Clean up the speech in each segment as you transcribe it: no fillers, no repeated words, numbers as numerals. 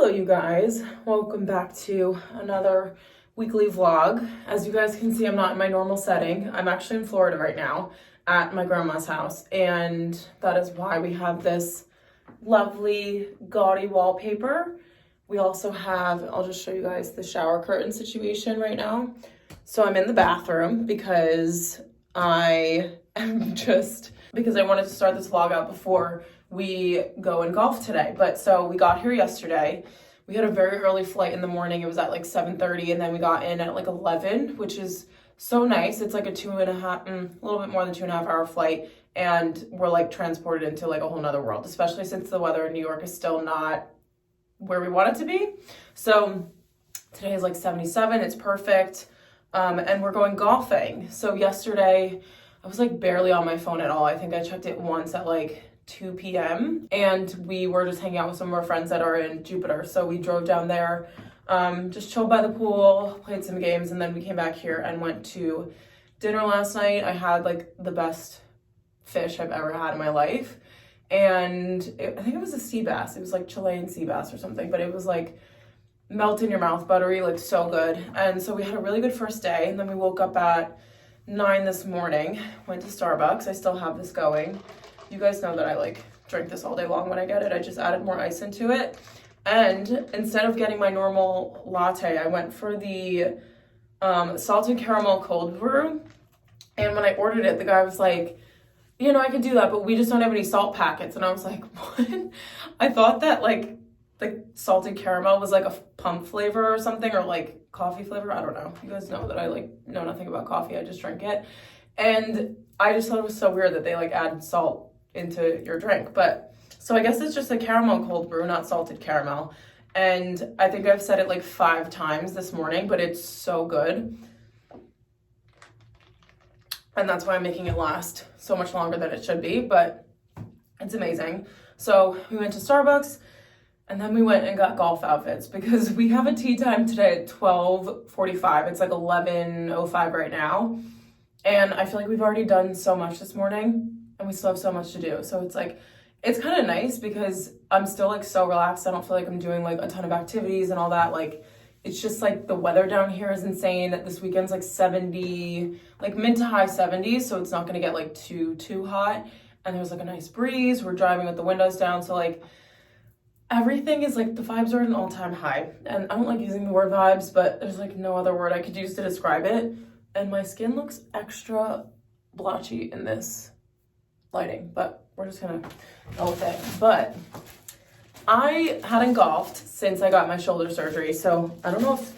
Hello you guys, welcome back to another weekly vlog. As you guys can see, I'm not in my normal setting. I'm actually in Florida right now at my grandma's house, and that is why we have this lovely gaudy wallpaper. We also have, I'll just show you guys the shower curtain situation right now. So I'm in the bathroom because I wanted to start this vlog out before we go and golf today. But so we got here yesterday. We had a very early flight in the morning. It was at like 7:30, and then we got in at like 11, which is so nice. It's like a little bit more than 2.5 hour flight, and we're like transported into like a whole nother world, especially since the weather in New York is still not where we want it to be. So today is like 77. It's perfect. And we're going golfing. So yesterday I was like barely on my phone at all. I think I checked it once at like 2 p.m. and we were just hanging out with some of our friends that are in Jupiter. So we drove down there, just chilled by the pool, played some games, and then we came back here and went to dinner last night. I had like the best fish I've ever had in my life. And I think it was a sea bass. It was like Chilean sea bass or something, but it was like melt in your mouth buttery, like so good. And so we had a really good first day, and then we woke up at 9 this morning, went to Starbucks. I still have this going. You guys know that I like drink this all day long when I get it. I just added more ice into it. And instead of getting my normal latte, I went for the salted caramel cold brew. And when I ordered it, the guy was like, you know, I could do that, but we just don't have any salt packets. And I was like, what? I thought that like the salted caramel was like a pump flavor or something, or like coffee flavor. I don't know. You guys know that I like know nothing about coffee. I just drink it. And I just thought it was so weird that they like added salt into your drink. But so I guess it's just a caramel cold brew, not salted caramel. And I think I've said it like 5 times this morning, but it's so good. And that's why I'm making it last so much longer than it should be, but it's amazing. So we went to Starbucks, and then we went and got golf outfits because we have a tee time today at 12:45. It's like 11:05 right now. And I feel like we've already done so much this morning, and we still have so much to do. So it's like, it's kind of nice because I'm still like so relaxed. I don't feel like I'm doing like a ton of activities and all that. Like, it's just like the weather down here is insane. This weekend's like 70, like mid to high 70s. So it's not going to get like too hot. And there's like a nice breeze. We're driving with the windows down. So like everything is like, the vibes are at an all-time high. And I don't like using the word vibes, but there's like no other word I could use to describe it. And my skin looks extra blotchy in this lighting, but we're just gonna go with it. But I hadn't golfed since I got my shoulder surgery, so I don't know if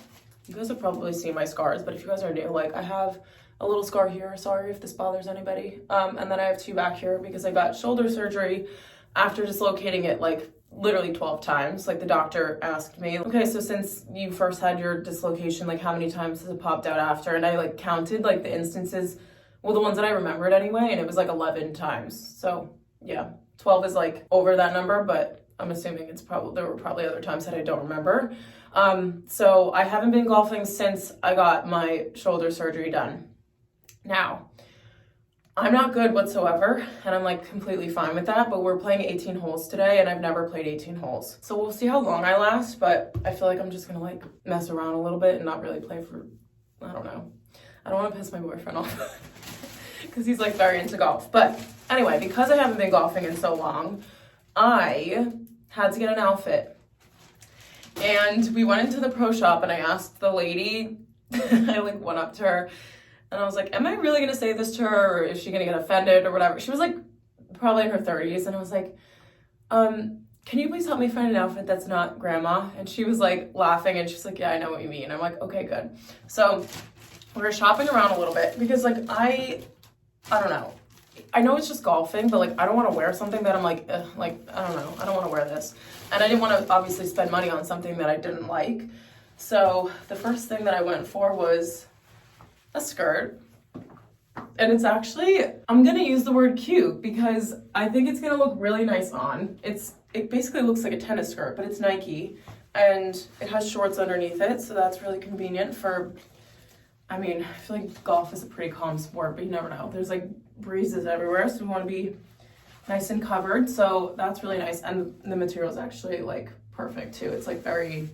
you guys have probably seen my scars, but if you guys are new, like I have a little scar here, sorry if this bothers anybody, and then I have 2 back here because I got shoulder surgery after dislocating it like literally 12 times. Like the doctor asked me, okay, so since you first had your dislocation, like how many times has it popped out after? And I like counted like the instances, well, the ones that I remembered anyway, and it was like 11 times. So yeah, 12 is like over that number, but I'm assuming there were probably other times that I don't remember. So I haven't been golfing since I got my shoulder surgery done. Now, I'm not good whatsoever, and I'm like completely fine with that, but we're playing 18 holes today, and I've never played 18 holes. So we'll see how long I last, but I feel like I'm just gonna like mess around a little bit and not really play for, I don't know. I don't wanna piss my boyfriend off because he's like very into golf. But anyway, because I haven't been golfing in so long, I had to get an outfit. And we went into the pro shop, and I asked the lady, I like went up to her, and I was like, am I really going to say this to her, or is she going to get offended or whatever? She was like probably in her 30s, and I was like, can you please help me find an outfit that's not grandma? And she was like laughing, and she's like, yeah, I know what you mean. I'm like, okay, good. So we were shopping around a little bit because like I don't know. I know it's just golfing, but like I don't want to wear something that I'm like, I don't know. I don't want to wear this. And I didn't want to obviously spend money on something that I didn't like. So the first thing that I went for was a skirt. And it's actually, I'm going to use the word cute because I think it's going to look really nice on. It basically looks like a tennis skirt, but it's Nike, and it has shorts underneath it. So that's really convenient for, I mean, I feel like golf is a pretty calm sport, but you never know. There's like breezes everywhere, so we want to be nice and covered. So that's really nice. And the material is actually like perfect too. It's like very,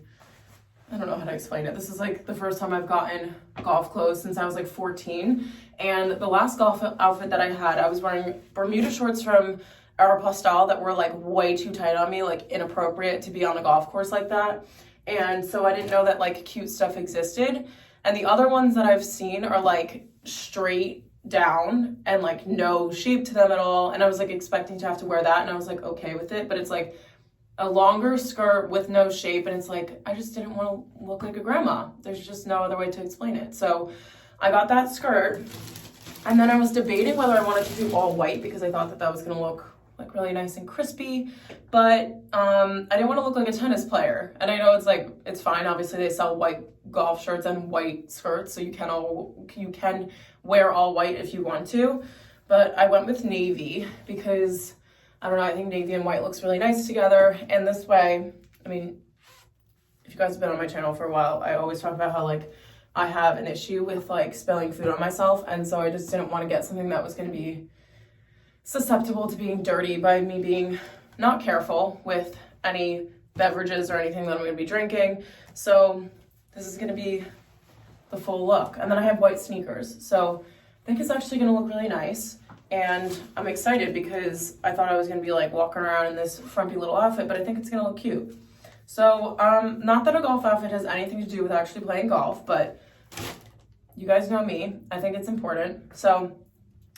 I don't know how to explain it. This is like the first time I've gotten golf clothes since I was like 14. And the last golf outfit that I had, I was wearing Bermuda shorts from Aeropostale that were like way too tight on me, like inappropriate to be on a golf course like that. And so I didn't know that like cute stuff existed. And the other ones that I've seen are like straight down and like no shape to them at all. And I was like expecting to have to wear that, and I was like okay with it, but it's like a longer skirt with no shape, and it's like I just didn't want to look like a grandma. There's just no other way to explain it. So I got that skirt, and then I was debating whether I wanted to do all white because I thought that that was going to look like really nice and crispy, but I didn't want to look like a tennis player. And I know it's like, it's fine, obviously they sell white golf shirts and white skirts, so you can wear all white if you want to, but I went with navy because I don't know, I think navy and white looks really nice together. And this way, I mean, if you guys have been on my channel for a while, I always talk about how like I have an issue with like spilling food on myself, and so I just didn't want to get something that was going to be susceptible to being dirty by me being not careful with any beverages or anything that I'm going to be drinking. So this is going to be the full look. And then I have white sneakers, so I think it's actually going to look really nice. And I'm excited because I thought I was going to be like walking around in this frumpy little outfit, but I think it's going to look cute. So not that a golf outfit has anything to do with actually playing golf, but you guys know me, I think it's important. So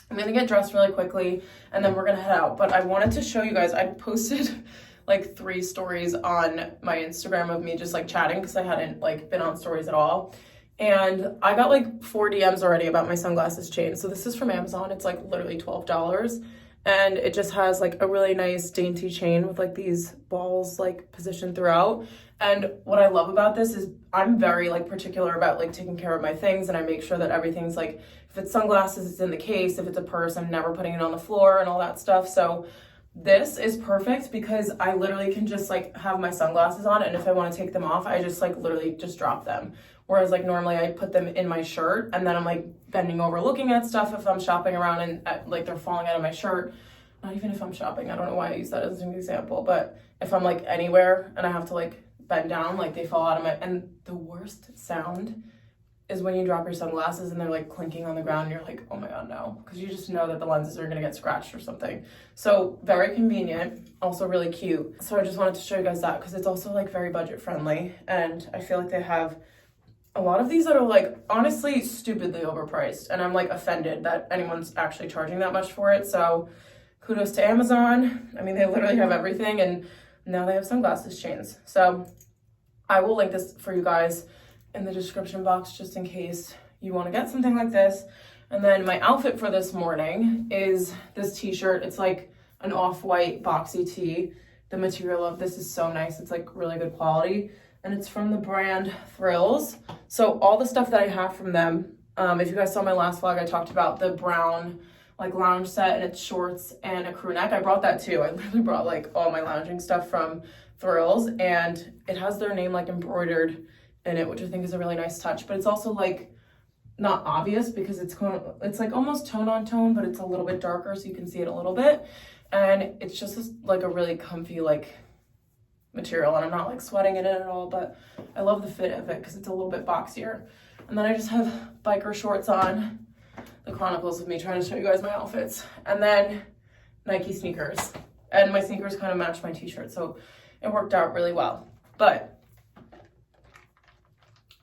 I'm gonna get dressed really quickly and then we're gonna head out. But I wanted to show you guys, I posted like 3 stories on my Instagram of me just like chatting because I hadn't like been on stories at all. And I got like 4 DMs already about my sunglasses chain. So this is from Amazon. It's like literally $12. And it just has like a really nice dainty chain with like these balls like positioned throughout. And what I love about this is I'm very like particular about like taking care of my things, and I make sure that everything's like, if it's sunglasses, it's in the case. If it's a purse, I'm never putting it on the floor and all that stuff. So this is perfect because I literally can just like have my sunglasses on, and if I want to take them off, I just like literally just drop them. Whereas like normally I put them in my shirt and then I'm like bending over looking at stuff if I'm shopping around and like they're falling out of my shirt. Not even if I'm shopping, I don't know why I use that as an example, but if I'm like anywhere and I have to like bend down, like they fall out of my, and the worst sound is when you drop your sunglasses and they're like clinking on the ground and you're like, oh my God, no. Because you just know that the lenses are gonna get scratched or something. So very convenient, also really cute. So I just wanted to show you guys that because it's also like very budget friendly. And I feel like they have a lot of these that are like honestly stupidly overpriced. And I'm like offended that anyone's actually charging that much for it. So kudos to Amazon. I mean, they literally have everything, and now they have sunglasses chains. So I will link this for you guys in the description box just in case you want to get something like this. And then my outfit for this morning is this t-shirt. It's like an off-white boxy tee. The material of this is so nice. It's like really good quality, and it's from the brand Thrills. So all the stuff that I have from them, if you guys saw my last vlog, I talked about the brown like lounge set, and it's shorts and a crew neck. I brought that too. I literally brought like all my lounging stuff from Thrills, and it has their name like embroidered in it, which I think is a really nice touch. But it's also like not obvious because it's like almost tone on tone, but it's a little bit darker so you can see it a little bit. And it's just like a really comfy like material, and I'm not like sweating in it at all, but I love the fit of it because it's a little bit boxier. And then I just have biker shorts on, the chronicles of me trying to show you guys my outfits, and then Nike sneakers. And my sneakers kind of match my t-shirt, so it worked out really well. But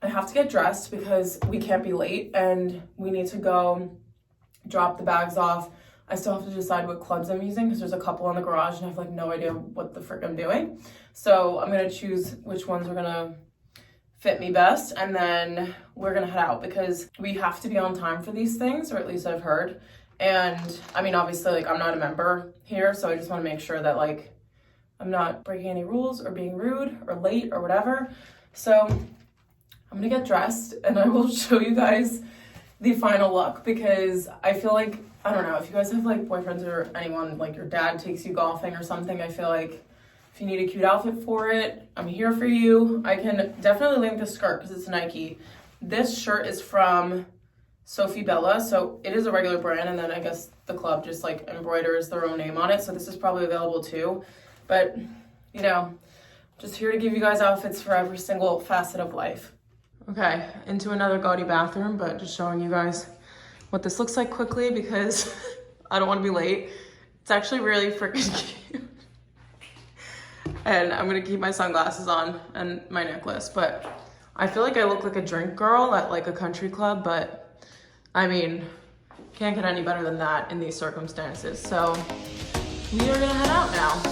I have to get dressed because we can't be late and we need to go drop the bags off. I still have to decide what clubs I'm using because there's a couple in the garage and I have like no idea what the frick I'm doing. So I'm gonna choose which ones are gonna fit me best, and then we're gonna head out because we have to be on time for these things, or at least I've heard. And I mean, obviously like I'm not a member here, so I just want to make sure that like I'm not breaking any rules or being rude or late or whatever. So I'm gonna get dressed and I will show you guys the final look because I feel like, I don't know, if you guys have like boyfriends or anyone, like your dad takes you golfing or something, I feel like if you need a cute outfit for it, I'm here for you. I can definitely link the skirt because it's Nike. This shirt is from Sophie Bella, so it is a regular brand, and then I guess the club just like embroiders their own name on it, so this is probably available too. But, you know, Just here to give you guys outfits for every single facet of life. Okay, into another gaudy bathroom, but just showing you guys what this looks like quickly because I don't want to be late. It's actually really freaking cute. And I'm gonna keep my sunglasses on and my necklace, but I feel like I look like a drink girl at like a country club, but I mean, can't get any better than that in these circumstances. So we are gonna head out now.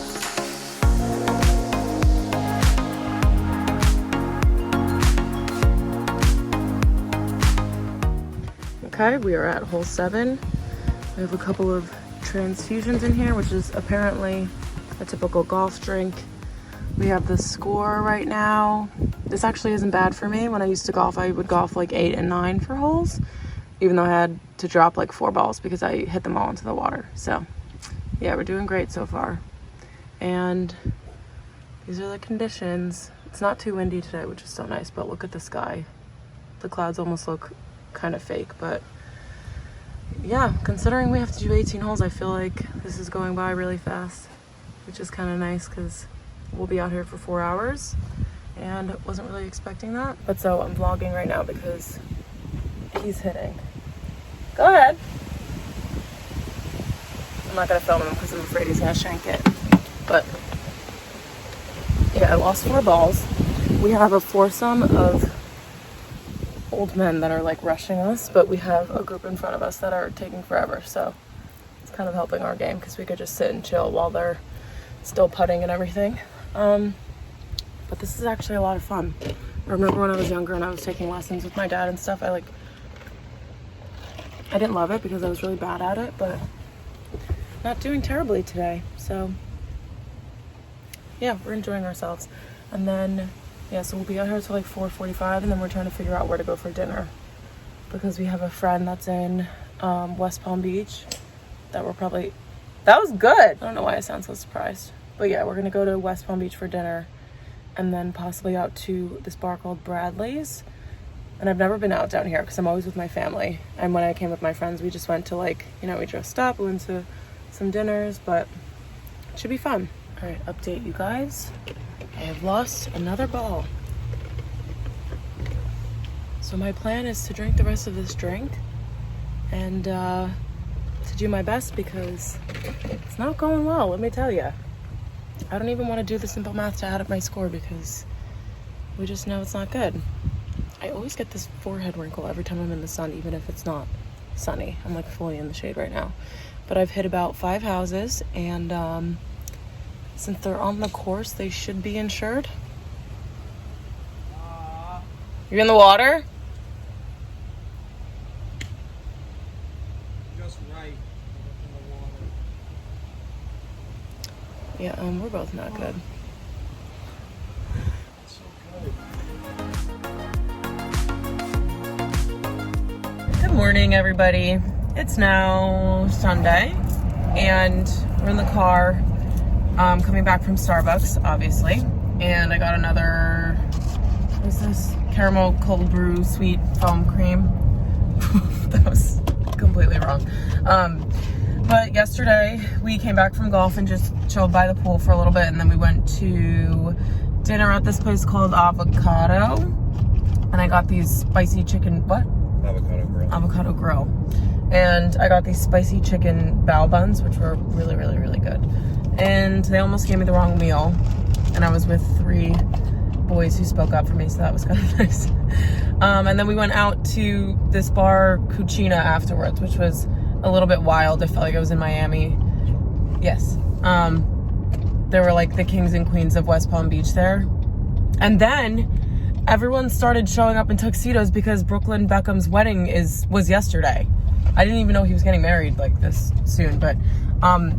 Okay, we are at hole 7. We have a couple of transfusions in here, which is apparently a typical golf drink. We have the score right now. This actually isn't bad for me. When I used to golf, I would golf like 8 and 9 for holes, even though I had to drop like 4 balls because I hit them all into the water. So yeah, we're doing great so far. And these are the conditions. It's not too windy today, which is so nice, but look at the sky. The clouds almost look kind of fake, but yeah, considering we have to do 18 holes, I feel like this is going by really fast, which is kind of nice because we'll be out here for 4 hours and wasn't really expecting that. But so I'm vlogging right now because he's hitting. Go ahead. I'm not gonna film him because I'm afraid he's gonna shank it. But yeah, I lost 4 balls. We have a foursome of old men that are like rushing us, but we have a group in front of us that are taking forever, so it's kind of helping our game because we could just sit and chill while they're still putting and everything. But this is actually a lot of fun. I remember when I was younger and I was taking lessons with my dad and stuff, I didn't love it because I was really bad at it, but not doing terribly today. So yeah, we're enjoying ourselves. And then yeah, so we'll be out here till like 4:45, and then we're trying to figure out where to go for dinner because we have a friend that's in West Palm Beach that was good. I don't know why I sound so surprised, but yeah, we're gonna go to West Palm Beach for dinner and then possibly out to this bar called Bradley's. And I've never been out down here because I'm always with my family, and when I came with my friends, we just went to like, you know, we dressed up, we went to some dinners, but it should be fun. All right, update you guys. I have lost another ball. So my plan is to drink the rest of this drink and to do my best because it's not going well, let me tell you. I don't even want to do the simple math to add up my score because we just know it's not good. I always get this forehead wrinkle every time I'm in the sun, even if it's not sunny. I'm like fully in the shade right now. But I've hit about 5 houses, and since they're on the course, they should be insured. You in the water? Just right in the water. Yeah, we're both not good. It's so good. Good morning, everybody. It's now Sunday, and we're in the car coming back from Starbucks, obviously. And I got another, what is this? Caramel cold brew sweet foam cream. That was completely wrong. But yesterday we came back from golf and just chilled by the pool for a little bit, and then we went to dinner at this place called Avocado, and I got these spicy chicken, what? Avocado grill. Avocado grill. And I got these spicy chicken bao buns, which were really, really, really good. And they almost gave me the wrong meal, and I was with 3 boys who spoke up for me, so that was kind of nice. And then we went out to this bar, Cucina, afterwards, which was a little bit wild. I felt like I was in Miami. Yes. There were like the kings and queens of West Palm Beach there. And then everyone started showing up in tuxedos because Brooklyn Beckham's wedding was yesterday. I didn't even know he was getting married like this soon, but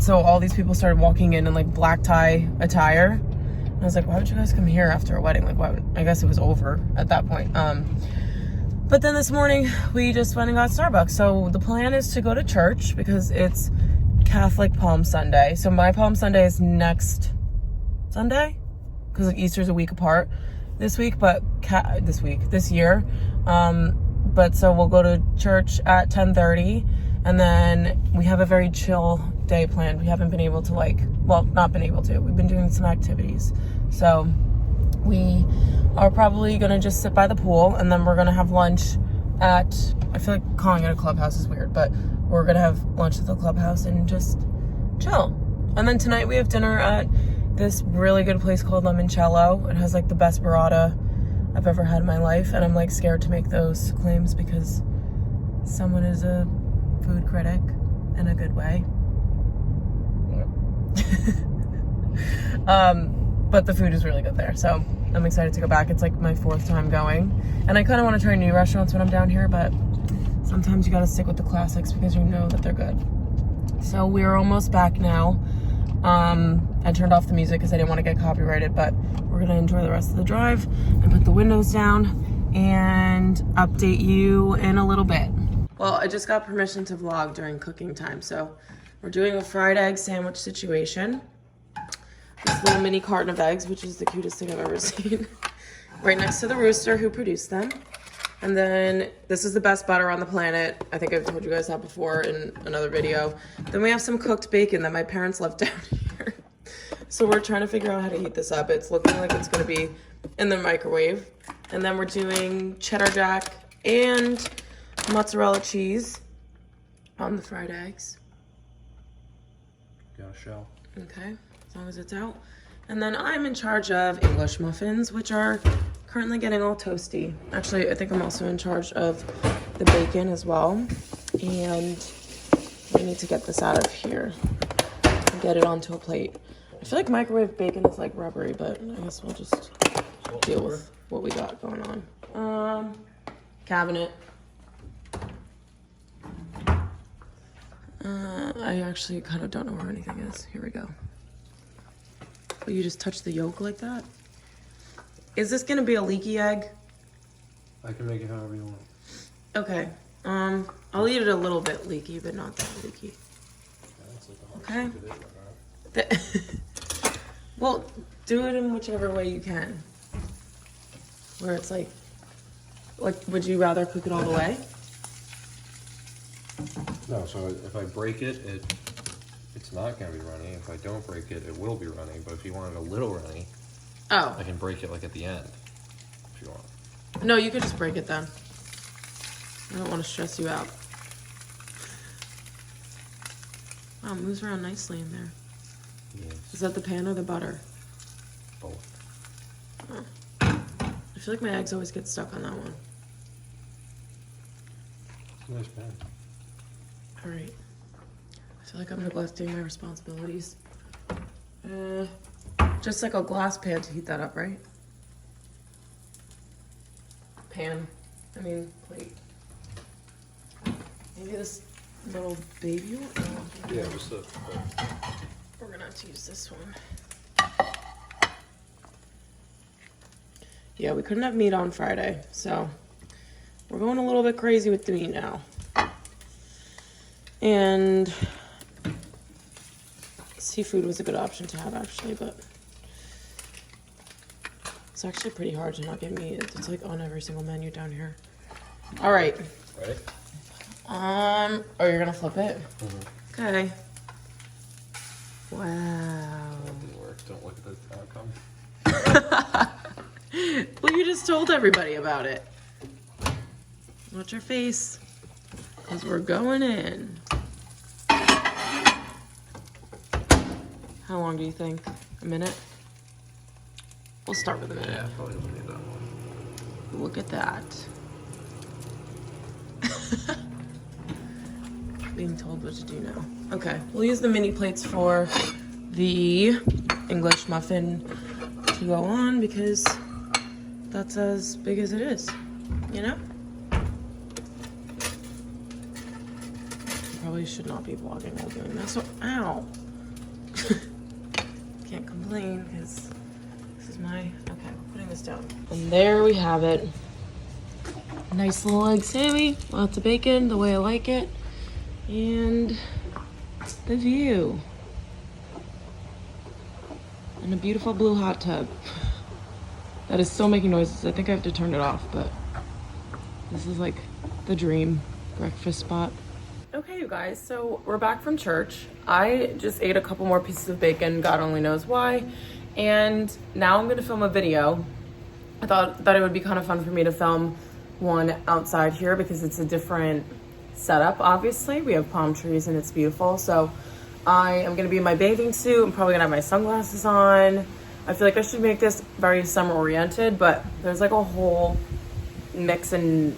so all these people started walking in like black tie attire. And I was like, why would you guys come here after a wedding? Like, I guess it was over at that point. But then this morning we just went and got Starbucks. So the plan is to go to church because it's Catholic Palm Sunday. So my Palm Sunday is next Sunday because Easter's a week apart this week, but this year. But so we'll go to church at 10:30, and then we have a very chill day planned. We haven't been able to not been able to. We've been doing some activities. So We are probably gonna just sit by the pool, and then we're gonna have lunch at, I feel like calling it a clubhouse is weird, but we're gonna have lunch at the clubhouse and just chill. And then tonight we have dinner at this really good place called Limoncello. It has like the best burrata I've ever had in my life, and I'm like scared to make those claims because someone is a food critic in a good way. But the food is really good there, so I'm excited to go back. It's like my 4th time going, and I kind of want to try new restaurants when I'm down here, but sometimes you gotta stick with the classics because you know that they're good. So we're almost back now. I turned off the music because I didn't want to get copyrighted, but we're gonna enjoy the rest of the drive and put the windows down and update you in a little bit. Well, I just got permission to vlog during cooking time, so we're doing a fried egg sandwich situation. This little mini carton of eggs, which is the cutest thing I've ever seen. Right next to the rooster who produced them. And then this is the best butter on the planet. I think I've told you guys that before in another video. Then we have some cooked bacon that my parents left down here. So we're trying to figure out how to heat this up. It's looking like it's gonna be in the microwave. And then we're doing cheddar jack and mozzarella cheese on the fried eggs. Got a shell. Okay, as long as it's out. And then I'm in charge of English muffins, which are currently getting all toasty. Actually, I think I'm also in charge of the bacon as well. And we need to get this out of here and get it onto a plate. I feel like microwave bacon is like rubbery, but I guess we'll just deal with what we got going on. Cabinet. I actually kind of don't know where anything is. Here we go. Oh, you just touch the yolk like that? Is this gonna be a leaky egg? I can make it however you want. Okay. I'll eat it a little bit leaky, but not that leaky. That's like a hard Okay. Well, do it in whichever way you can. Where it's like, would you rather cook it all the way? No, so if I break it, it's not gonna be runny. If I don't break it, it will be runny. But if you want it a little runny, Oh. I can break it like at the end, if you want. No, you could just break it then. I don't want to stress you out. Wow, it moves around nicely in there. Yes. Is that the pan or the butter? Both. Oh. I feel like my eggs always get stuck on that one. It's a nice pan. All right. I feel like I'm neglecting my responsibilities. Just like a glass pan to heat that up, right? Pan. I mean, plate. Maybe this little baby one? No. Yeah, just We're gonna have to use this one. Yeah, we couldn't have meat on Friday, so we're going a little bit crazy with the meat now. And seafood was a good option to have, actually, but it's actually pretty hard to not get meat. It's like on every single menu down here. All right. ready? Oh, you're gonna flip it? Mm-hmm. Okay. Wow. That didn't work. Don't look at the outcome. Well, you just told everybody about it. Watch your face, because we're going in. How long do you think? A minute? We'll start with a minute. Yeah, probably doesn't need that one. Look at that. Being told what to do now. Okay, we'll use the mini plates for the English muffin to go on because that's as big as it is, you know? Probably should not be vlogging while doing that. So, ow. Can't complain because this is my, okay, we're putting this down. And there we have it. Nice little egg sammy, lots of bacon, the way I like it. And the view. And a beautiful blue hot tub. That is still making noises. I think I have to turn it off, but this is like the dream breakfast spot. Okay, you guys, so we're back from church. I just ate a couple more pieces of bacon, God only knows why. And now I'm gonna film a video I thought that it would be kind of fun for me to film one outside here because it's a different setup. Obviously, we have palm trees and it's beautiful. So I am gonna be in my bathing suit. I'm probably gonna have my sunglasses on. I feel like I should make this very summer oriented, but there's like a whole mix and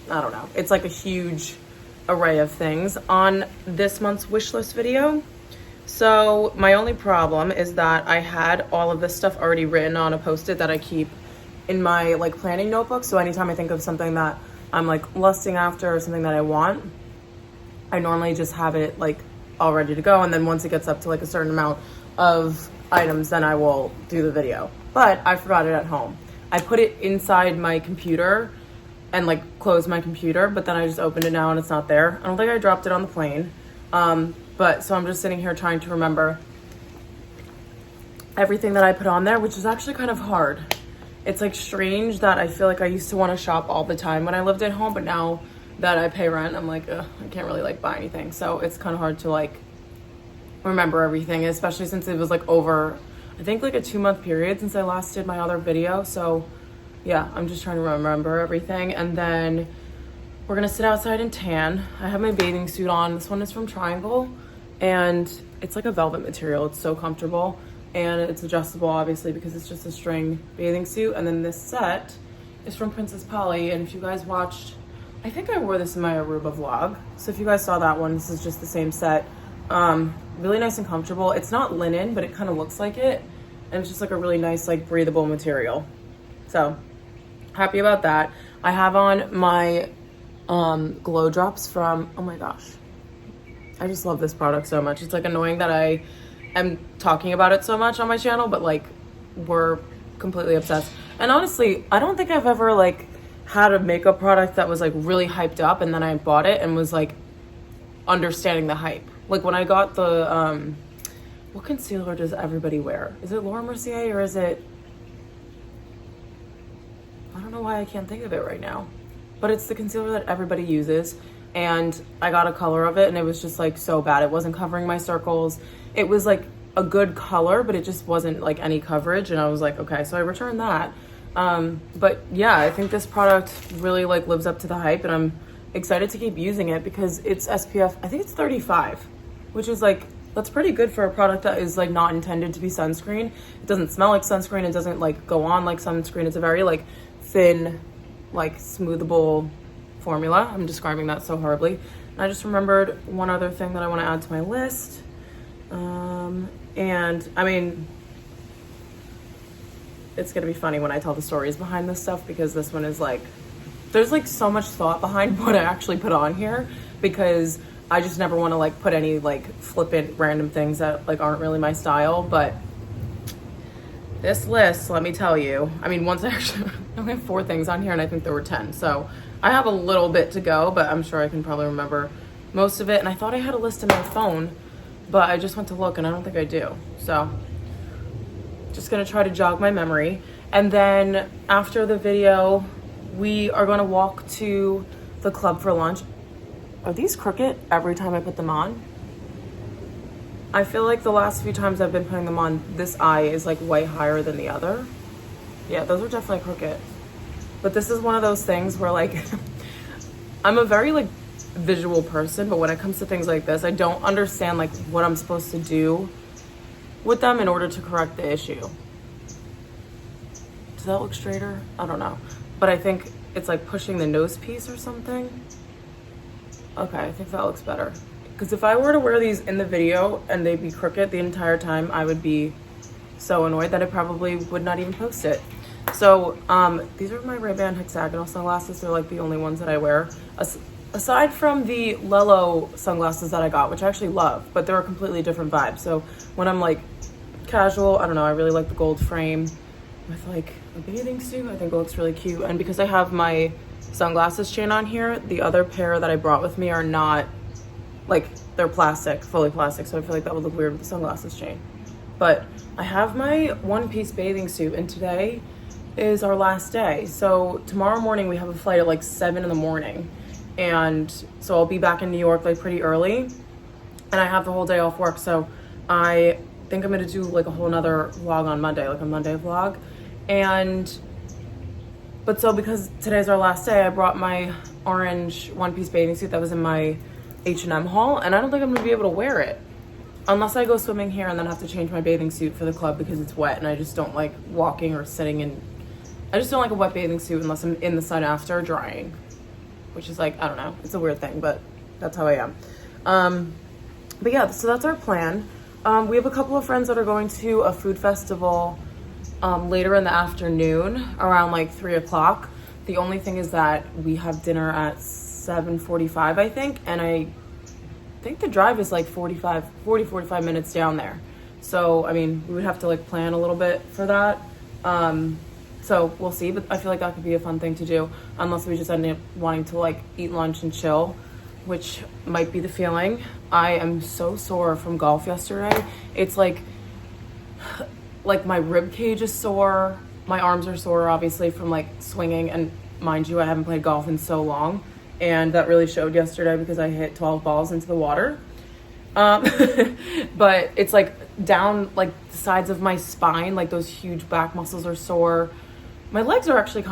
I don't know. It's like a huge array of things on this month's wish list video. So my only problem is that I had all of this stuff already written on a post-it that I keep in my like planning notebook. So anytime I think of something that I'm like lusting after or something that I want, I normally just have it like all ready to go. And then once it gets up to like a certain amount of items, then I will do the video. But I forgot it at home. I put it inside my computer and like closed my computer, but then I just opened it now and it's not there. I don't think I dropped it on the plane. But so I'm just sitting here trying to remember everything that I put on there, which is actually kind of hard. It's like strange that I feel like I used to want to shop all the time when I lived at home, but now that I pay rent, I'm like, ugh, I can't really like buy anything. So it's kind of hard to like remember everything, especially since it was like over, I think like a 2-month period since I last did my other video. So yeah, I'm just trying to remember everything. And then we're gonna sit outside and tan. I have my bathing suit on. This one is from Triangle and it's like a velvet material. It's so comfortable and it's adjustable obviously because it's just a string bathing suit. And then this set is from Princess Polly. And if you guys watched, I think I wore this in my Aruba vlog. So if you guys saw that one, this is just the same set. Really nice and comfortable. It's not linen, but it kind of looks like it. And it's just like a really nice, like breathable material. So happy about that. I have on my glow drops from, oh my gosh, I just love this product so much. It's like annoying that I am talking about it so much on my channel, but like we're completely obsessed. And honestly, I don't think I've ever like had a makeup product that was like really hyped up and then I bought it and was like understanding the hype. Like when I got the, what concealer does everybody wear? Is it Laura Mercier or is it, I don't know why I can't think of it right now, but it's the concealer that everybody uses. And I got a color of it and it was just like so bad. It wasn't covering my circles. It was like a good color, but it just wasn't like any coverage. And I was like, okay, so I returned that. But yeah, I think this product really like lives up to the hype and I'm excited to keep using it because it's SPF, I think it's 35, which is like, that's pretty good for a product that is like not intended to be sunscreen. It doesn't smell like sunscreen. It doesn't like go on like sunscreen. It's a very like thin, like smoothable formula. I'm describing that so horribly. And I just remembered one other thing that I want to add to my list. And I mean, it's gonna be funny when I tell the stories behind this stuff because this one is like, there's like so much thought behind what I actually put on here because I just never want to like put any like flippant random things that like aren't really my style. But this list, let me tell you, I mean, once I only have 4 things on here and I think there were 10. So I have a little bit to go, but I'm sure I can probably remember most of it. And I thought I had a list in my phone, but I just went to look and I don't think I do. So just gonna try to jog my memory. And then after the video, we are gonna walk to the club for lunch. Are these crooked every time I put them on? I feel like the last few times I've been putting them on, this eye is like way higher than the other. Yeah, those are definitely crooked. But this is one of those things where like, I'm a very like visual person, but when it comes to things like this, I don't understand like what I'm supposed to do with them in order to correct the issue. Does that look straighter? I don't know. But I think it's like pushing the nose piece or something. Okay, I think that looks better. Because if I were to wear these in the video and they'd be crooked the entire time, I would be so annoyed that I probably would not even post it. So these are my Ray-Ban hexagonal sunglasses. They're like the only ones that I wear. Aside from the Lelo sunglasses that I got, which I actually love, but they're a completely different vibe. So when I'm like casual, I don't know, I really like the gold frame with like a bathing suit. I think it looks really cute. And because I have my sunglasses chain on here, the other pair that I brought with me are not, like, they're plastic, fully plastic, so I feel like that would look weird with the sunglasses chain. But I have my one-piece bathing suit, and today is our last day. So tomorrow morning we have a flight at like 7 in the morning, and so I'll be back in New York like pretty early, and I have the whole day off work. So I think I'm gonna do like a whole nother vlog on Monday, like a Monday vlog. And But so because today's our last day, I brought my orange one-piece bathing suit that was in my H&M haul, and I don't think I'm gonna be able to wear it unless I go swimming here and then have to change my bathing suit for the club because it's wet, and I just don't like walking or sitting in. I just don't like a wet bathing suit unless I'm in the sun after drying, which is like, I don't know, it's a weird thing, but that's how I am. But yeah, so that's our plan. We have a couple of friends that are going to a food festival later in the afternoon around like 3 o'clock. The only thing is that we have dinner at 7:45, I think, and I think the drive is like 45 minutes down there. So, I mean, we would have to like plan a little bit for that. So we'll see, but I feel like that could be a fun thing to do unless we just end up wanting to like eat lunch and chill, which might be the feeling. I am so sore from golf yesterday. It's like my rib cage is sore. My arms are sore, obviously, from like swinging. And mind you, I haven't played golf in so long. And that really showed yesterday because I hit 12 balls into the water. But it's like down like the sides of my spine, like those huge back muscles are sore. My legs are actually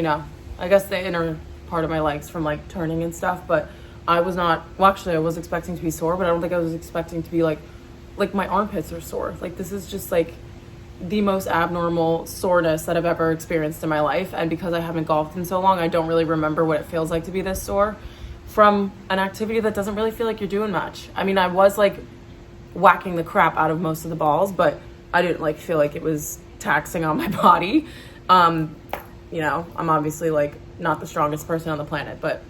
no. I guess the inner part of my legs from like turning and stuff. But I was not, well, actually I was expecting to be sore, but I don't think I was expecting to be like my armpits are sore. Like this is just like the most abnormal soreness that I've ever experienced in my life. And because I haven't golfed in so long, I don't really remember what it feels like to be this sore from an activity that doesn't really feel like you're doing much. I mean, I was like whacking the crap out of most of the balls, but I didn't like feel like it was taxing on my body. You know, I'm obviously like not the strongest person on the planet, but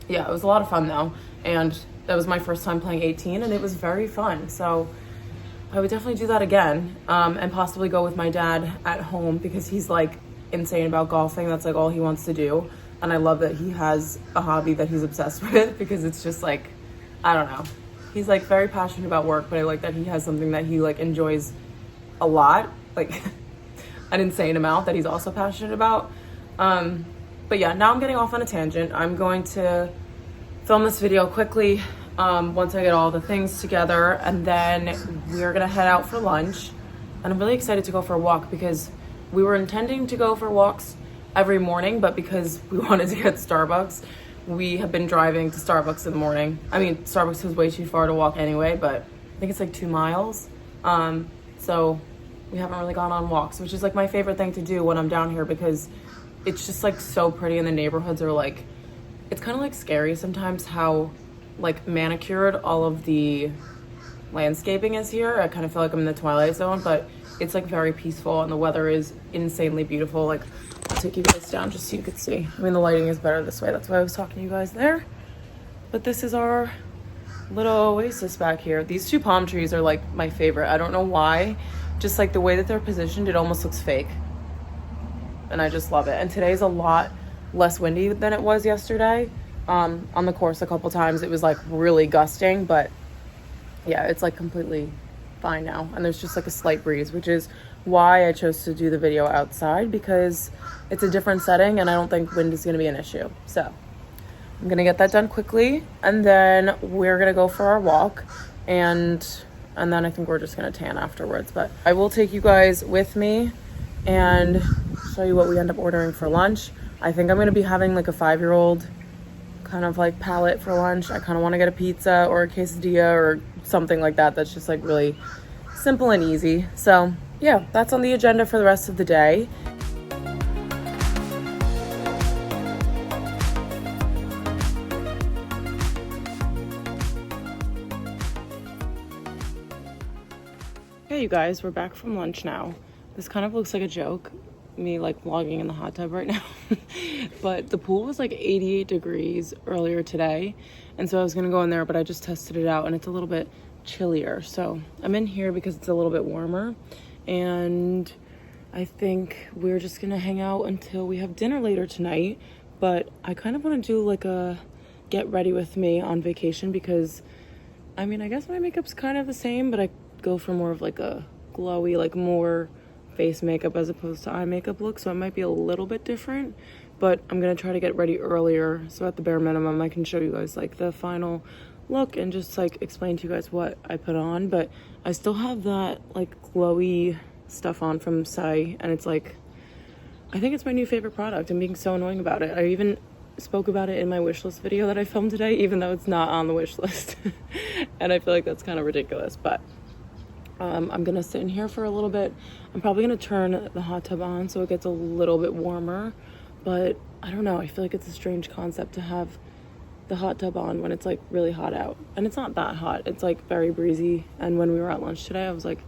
yeah, it was a lot of fun though. And that was my first time playing 18 and it was very fun. So I would definitely do that again, and possibly go with my dad at home because he's like insane about golfing. That's like all he wants to do. And I love that he has a hobby that he's obsessed with because it's just like, I don't know. He's like very passionate about work, but I like that he has something that he like enjoys a lot, like an insane amount that he's also passionate about. But yeah, now I'm getting off on a tangent. I'm going to film this video quickly once I get all the things together, and then we're gonna head out for lunch. And I'm really excited to go for a walk because we were intending to go for walks every morning, but because we wanted to get Starbucks, we have been driving to Starbucks in the morning. I mean, Starbucks is way too far to walk anyway, but I think it's like 2 miles. So we haven't really gone on walks, which is like my favorite thing to do when I'm down here because it's just like so pretty and the neighborhoods are like, it's kind of like scary sometimes how like manicured all of the landscaping is here. I kind of feel like I'm in the Twilight Zone, but it's like very peaceful and the weather is insanely beautiful. Like, I'll take you guys down just so you could see. I mean, the lighting is better this way. That's why I was talking to you guys there. But this is our little oasis back here. These 2 palm trees are like my favorite. I don't know why. Just like the way that they're positioned, it almost looks fake. And I just love it. And today's a lot less windy than it was yesterday. On the course a couple times it was like really gusting, but yeah, it's like completely fine now. And there's just like a slight breeze, which is why I chose to do the video outside because it's a different setting and I don't think wind is going to be an issue. So I'm going to get that done quickly and then we're going to go for our walk and then I think we're just going to tan afterwards. But I will take you guys with me and show you what we end up ordering for lunch. I think I'm going to be having like a 5-year-old kind of like palate for lunch. I kind of want to get a pizza or a quesadilla or something like that that's just like really simple and easy. So yeah, that's on the agenda for the rest of the day. Okay, you guys, we're back from lunch now. This kind of looks like a joke, me like vlogging in the hot tub right now. But the pool was like 88 degrees earlier today, and so I was gonna go in there, but I just tested it out and it's a little bit chillier, so I'm in here because it's a little bit warmer. And I think we're just gonna hang out until we have dinner later tonight. But I kind of want to do like a get ready with me on vacation because I mean, I guess my makeup's kind of the same, but I go for more of like a glowy, like more face makeup as opposed to eye makeup look, so it might be a little bit different. But I'm gonna try to get ready earlier, so at the bare minimum I can show you guys like the final look and just like explain to you guys what I put on. But I still have that like glowy stuff on from Sai, and it's like, I think it's my new favorite product. I'm being so annoying about it. I even spoke about it in my wish list video that I filmed today, even though it's not on the wish list. And I feel like that's kind of ridiculous, but I'm gonna sit in here for a little bit. I'm probably gonna turn the hot tub on so it gets a little bit warmer, but I don't know, I feel like it's a strange concept to have the hot tub on when it's like really hot out. And it's not that hot, it's like very breezy. And when we were at lunch today, I was like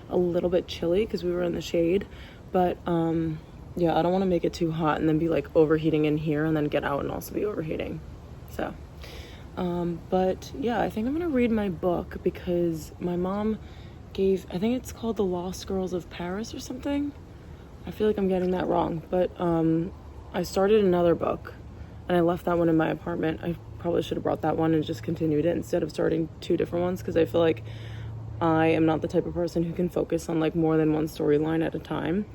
a little bit chilly because we were in the shade, but yeah, I don't want to make it too hot and then be like overheating in here and then get out and also be overheating. So but yeah, I think I'm gonna read my book because my mom gave, I think it's called The Lost Girls of Paris or something. I feel like I'm getting that wrong, but I started another book and I left that one in my apartment. I probably should have brought that one and just continued it instead of starting 2 different ones, because I feel like I am not the type of person who can focus on like more than one storyline at a time.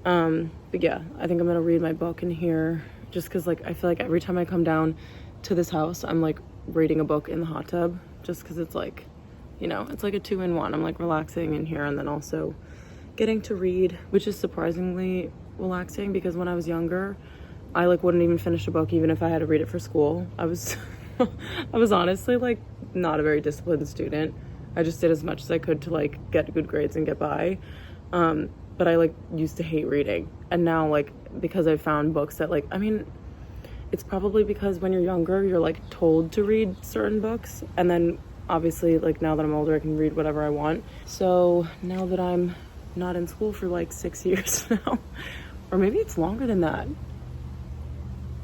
But yeah, I think I'm gonna read my book in here just because like I feel like every time I come down to this house I'm like reading a book in the hot tub, just because it's like, you know, it's like a 2-in-1. I'm like relaxing in here and then also getting to read, which is surprisingly relaxing because when I was younger I like wouldn't even finish a book even if I had to read it for school. I was I was honestly like not a very disciplined student. I just did as much as I could to like get good grades and get by. But I like used to hate reading, and now like because I've found books that like, I mean, it's probably because when you're younger you're like told to read certain books, and then obviously like now that I'm older I can read whatever I want. So now that I'm not in school for like 6 years now, or maybe it's longer than that.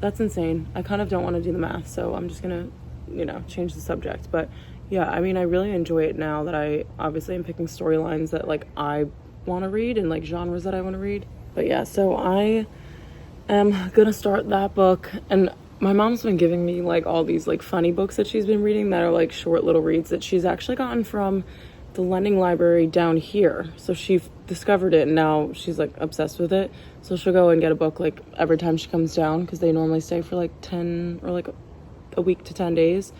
That's insane. I kind of don't want to do the math, so I'm just gonna, you know, change the subject. But yeah, I mean, I really enjoy it now that I obviously am picking storylines that like I want to read and like genres that I want to read. But yeah, so I am gonna start that book, and my mom's been giving me like all these like funny books that she's been reading that are like short little reads that she's actually gotten from the lending library down here. So she discovered it and now she's like obsessed with it, so she'll go and get a book like every time she comes down, because they normally stay for like 10 or like a week to 10 days,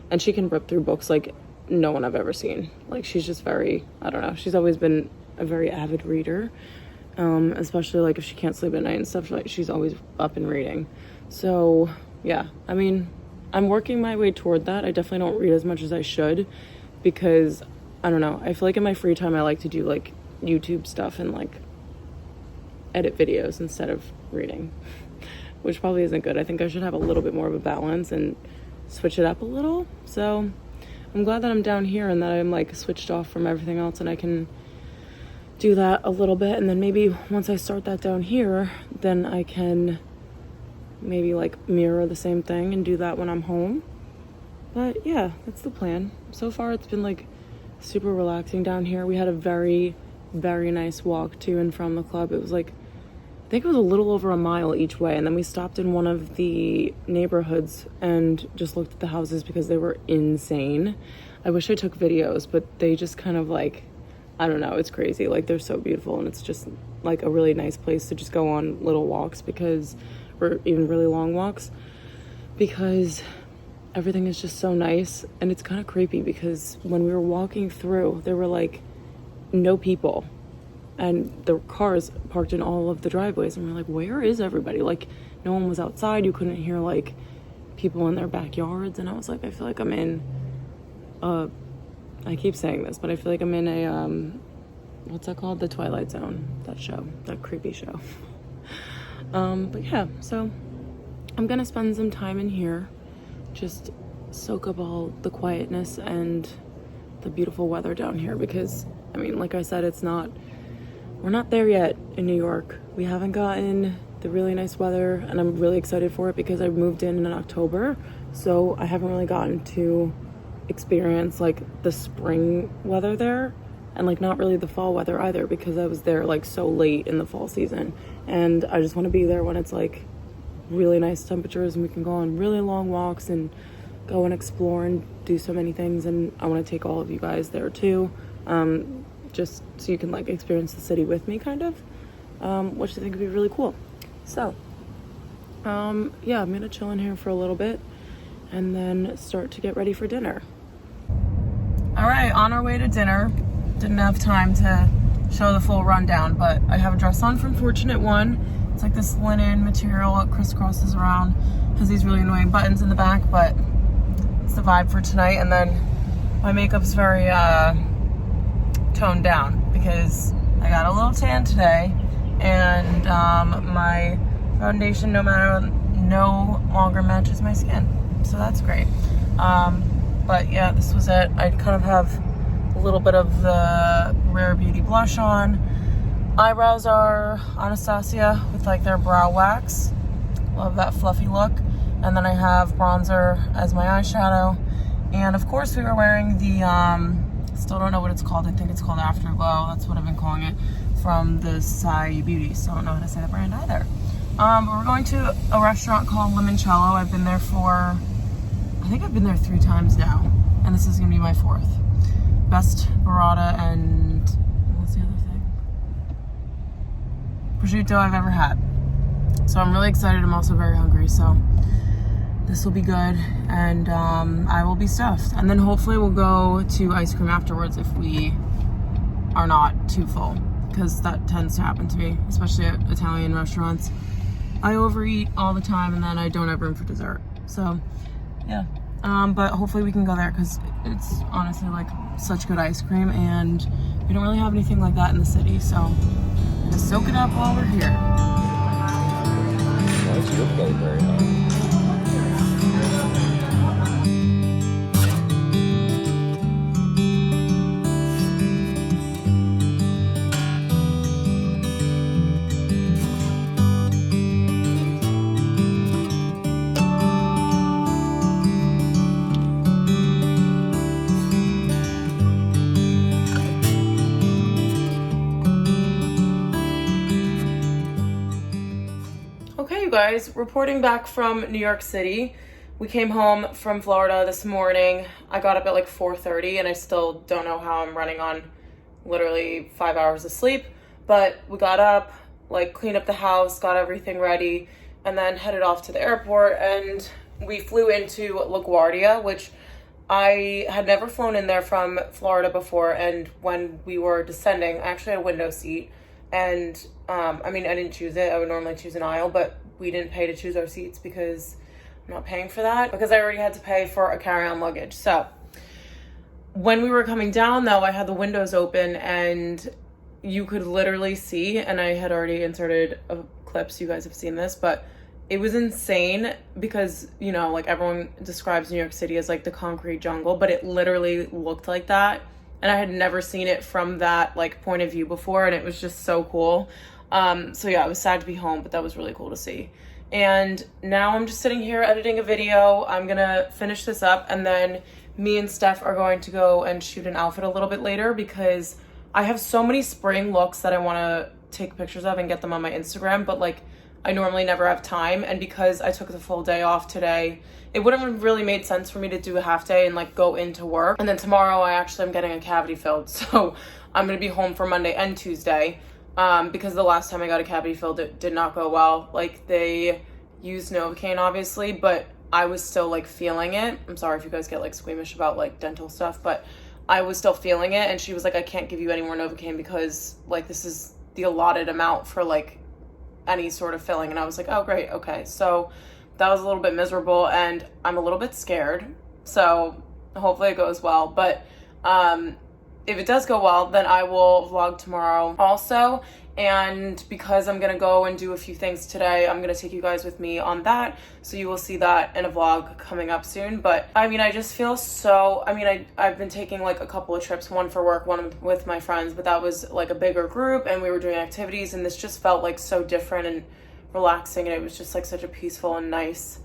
and she can rip through books like no one I've ever seen. Like she's just very, I don't know, she's always been a very avid reader, especially like if she can't sleep at night and stuff, like she's always up and reading. So yeah, I mean, I'm working my way toward that. I definitely don't read as much as I should because I don't know, I feel like in my free time I like to do like YouTube stuff and like edit videos instead of reading, which probably isn't good. I think I should have a little bit more of a balance and switch it up a little. So I'm glad that I'm down here and that I'm like switched off from everything else and I can do that a little bit, and then maybe once I start that down here then I can maybe like mirror the same thing and do that when I'm home. But yeah, that's the plan. So far it's been like super relaxing down here. We had a very nice walk to and from the club. It was like, I think it was a little over a mile each way, and then we stopped in one of the neighborhoods and just looked at the houses because they were insane. I wish I took videos, but they just kind of like, I don't know, it's crazy. Like they're so beautiful, and it's just like a really nice place to just go on little walks because, or even really long walks, because everything is just so nice. And it's kind of creepy because when we were walking through, there were like no people, and the cars parked in all of the driveways, and we're like, where is everybody? Like no one was outside. You couldn't hear like people in their backyards, and I was like, I feel like I'm in I keep saying this, but I feel like I'm in a what's that called, the Twilight Zone, that show, that creepy show. But yeah, so I'm gonna spend some time in here, just soak up all the quietness and the beautiful weather down here, because I mean, like I said, we're not there yet in New York. We haven't gotten the really nice weather, and I'm really excited for it because I moved in October, so I haven't really gotten to experience like the spring weather there, and like not really the fall weather either, because I was there like so late in the fall season, and I just want to be there when it's like really nice temperatures and we can go on really long walks and go and explore and do so many things. And I want to take all of you guys there too, just so you can like experience the city with me, kind of, which I think would be really cool. So yeah, I'm gonna chill in here for a little bit and then start to get ready for dinner. All right, on our way to dinner. Didn't have time to show the full rundown, but I have a dress on from Fortunate One. It's like this linen material. It crisscrosses around. Has these really annoying buttons in the back, but it's the vibe for tonight. And then my makeup's very toned down because I got a little tan today, and my foundation no longer matches my skin, so that's great. But yeah, this was it. I kind of have a little bit of the Rare Beauty blush on. Eyebrows are Anastasia with like their brow wax. Love that fluffy look. And then I have bronzer as my eyeshadow. And of course we were wearing the, still don't know what it's called. I think it's called Afterglow. That's what I've been calling it, from the Psy Beauty. So I don't know how to say the brand either. But we're going to a restaurant called Limoncello. I've been there I think I've been there 3 times now. And this is gonna be my 4th. Best burrata and, what's the other thing? Prosciutto I've ever had. So I'm really excited. I'm also very hungry, so this will be good, and I will be stuffed. And then hopefully we'll go to ice cream afterwards if we are not too full, because that tends to happen to me, especially at Italian restaurants. I overeat all the time, and then I don't have room for dessert. So yeah, but hopefully we can go there because it's honestly like such good ice cream, and we don't really have anything like that in the city. So I'm gonna soak it up while we're here. Why is your plate very high? Okay, you guys, reporting back from New York City. We came home from Florida this morning. I got up at like 4:30, and I still don't know how I'm running on literally 5 hours of sleep. But we got up, like cleaned up the house, got everything ready, and then headed off to the airport. And we flew into LaGuardia, which I had never flown in there from Florida before. And when we were descending, I actually had a window seat. And I mean, I didn't choose it. I would normally choose an aisle, but we didn't pay to choose our seats because I'm not paying for that, because I already had to pay for a carry-on luggage. So when we were coming down, though, I had the windows open and you could literally see, and I had already inserted clips, you guys have seen this, but it was insane because, you know, like everyone describes New York City as like the concrete jungle, but it literally looked like that. And I had never seen it from that like point of view before, and it was just so cool. So yeah, I was sad to be home, but that was really cool to see. And now I'm just sitting here editing a video. I'm gonna finish this up, and then me and Steph are going to go and shoot an outfit a little bit later, because I have so many spring looks that I want to take pictures of and get them on my Instagram, but like I normally never have time. And because I took the full day off today, it wouldn't have really made sense for me to do a half day and like go into work. And then tomorrow I actually am getting a cavity filled, so I'm gonna be home for Monday and Tuesday, because the last time I got a cavity filled, it did not go well. Like, they used Novocaine obviously, but I was still like feeling it. I'm sorry if you guys get like squeamish about like dental stuff, but I was still feeling it. And she was like, I can't give you any more Novocaine because like this is the allotted amount for like any sort of filling. And I was like, oh great, okay. So that was a little bit miserable, and I'm a little bit scared, so hopefully it goes well. But if it does go well, then I will vlog tomorrow also. And because I'm gonna go and do a few things today, I'm gonna take you guys with me on that, so you will see that in a vlog coming up soon. But I mean, I just feel so, I mean, I've been taking like a couple of trips, one for work, one with my friends, but that was like a bigger group, and we were doing activities, and this just felt like so different and relaxing, and it was just like such a peaceful and nice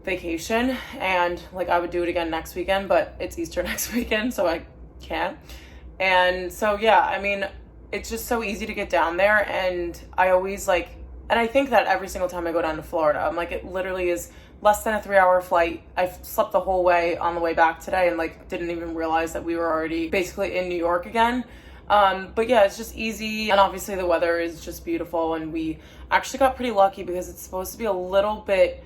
vacation. And like I would do it again next weekend, but it's Easter next weekend, so I can't. And so yeah, I mean, it's just so easy to get down there, and I always like, and I think that every single time I go down to Florida, I'm like, it literally is less than a 3-hour flight. I slept the whole way on the way back today, and like didn't even realize that we were already basically in New York again. But yeah, it's just easy, and obviously the weather is just beautiful, and we actually got pretty lucky because it's supposed to be a little bit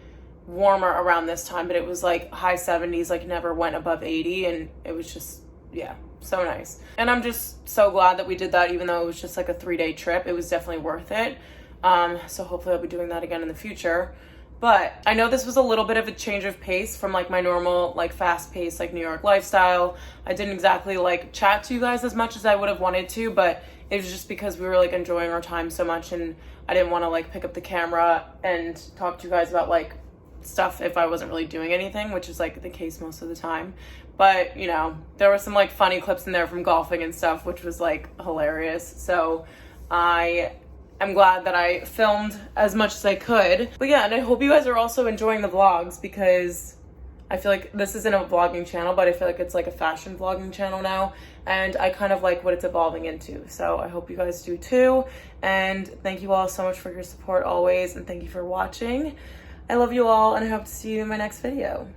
warmer around this time, but it was like high 70s, like never went above 80, and it was just, yeah, so nice. And I'm just so glad that we did that, even though it was just like a 3-day trip. It was definitely worth it. So hopefully I'll be doing that again in the future. But I know this was a little bit of a change of pace from like my normal, like fast paced, like New York lifestyle. I didn't exactly like chat to you guys as much as I would have wanted to, but it was just because we were like enjoying our time so much, and I didn't want to like pick up the camera and talk to you guys about like stuff if I wasn't really doing anything, which is like the case most of the time. But you know, there were some like funny clips in there from golfing and stuff, which was like hilarious. So I'm glad that I filmed as much as I could. But yeah, and I hope you guys are also enjoying the vlogs, because I feel like this isn't a vlogging channel, but I feel like it's like a fashion vlogging channel now, and I kind of like what it's evolving into. So I hope you guys do too, and thank you all so much for your support always, and thank you for watching. I love you all, and I hope to see you in my next video.